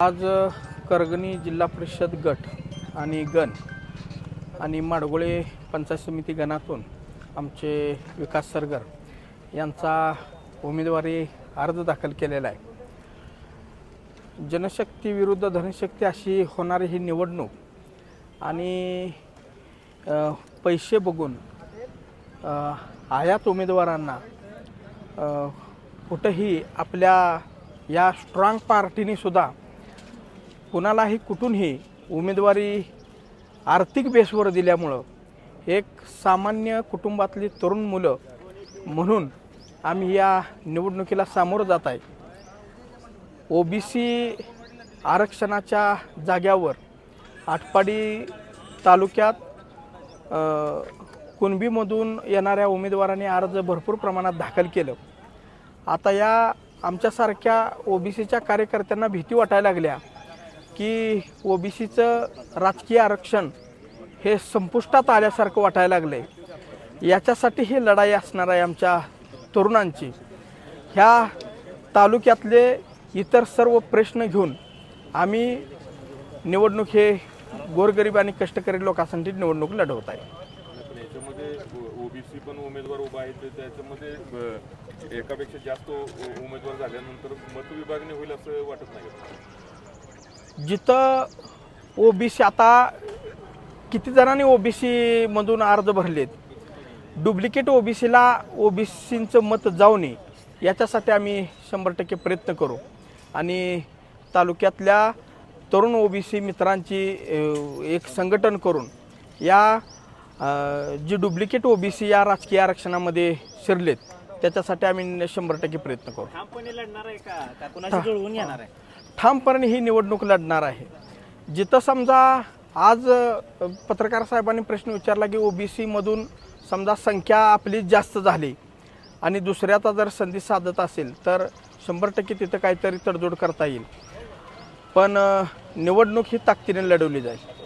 आज करगणी जिल्हा परिषद गट आणि गण आणि माडगुळे पंचायत समिती गणातून आमचे विकास सरगर यांचा उमेदवारी अर्ज दाखल केलेला आहे। जनशक्ती विरुद्ध धनशक्ती अशी होणारी ही निवडणूक आणि पैसे बघून आयात उमेदवारांना कुठेही आपल्या या स्ट्रॉंग पार्टीने सुद्धा कुणालाही कुठूनही उमेदवारी आर्थिक बेसवर दिल्यामुळं एक सामान्य कुटुंबातली तरुण मुलं म्हणून आम्ही या निवडणुकीला सामोरं जात आहे। ओबीसी आरक्षणाच्या जाग्यावर आटपाडी तालुक्यात कुणबीमधून येणाऱ्या उमेदवारांनी अर्ज भरपूर प्रमाणात दाखल केलं। आता या आमच्यासारख्या ओबीसीच्या कार्यकर्त्यांना भीती वाटायला लागल्या की ओबीसीचं राजकीय आरक्षण हे संपुष्टात आल्यासारखं वाटायला लागले। याच्यासाठी ही लढाई असणार आहे आमच्या तरुणांची। ह्या तालुक्यातले इतर सर्व प्रश्न घेऊन आम्ही निवडणूक हे गोरगरीब आणि कष्टकरी लोकांसाठी निवडणूक लढवत आहे। याच्यामध्ये ओबीसी पण उमेदवार उभा आहेत, त्याच्यामध्ये एकापेक्षा जास्त उमेदवार झाल्यानंतर मतविभागणी होईल असं वाटत नाही। जिथं ओबीसी आता किती जणांनी ओबीसी मधून अर्ज भरलेत, डुप्लिकेट ओबीसींचं मत जाऊ नये याच्यासाठी आम्ही 100% प्रयत्न करू आणि तालुक्यातल्या तरुण ओबीसी मित्रांची एक संघटन करून या जी डुप्लिकेट ओबीसी या राजकीय आरक्षणामध्ये शिरलेत त्याच्यासाठी आम्ही 100% प्रयत्न करू। ठामपणे लढणार आहे का कुणाशी जुळवून येणार आहे? ठामपणे ही निवडणूक लढणार आहे। जिथं समजा आज पत्रकार साहेबांनी प्रश्न विचारला की ओबीसी मधून समजा संख्या आपली जास्त झाली आणि दुसऱ्याचा जर संधी साधत असेल तर 100% तिथं काहीतरी तडजोड करता येईल, पण निवडणूक ही ताकदीने लढवली जाईल।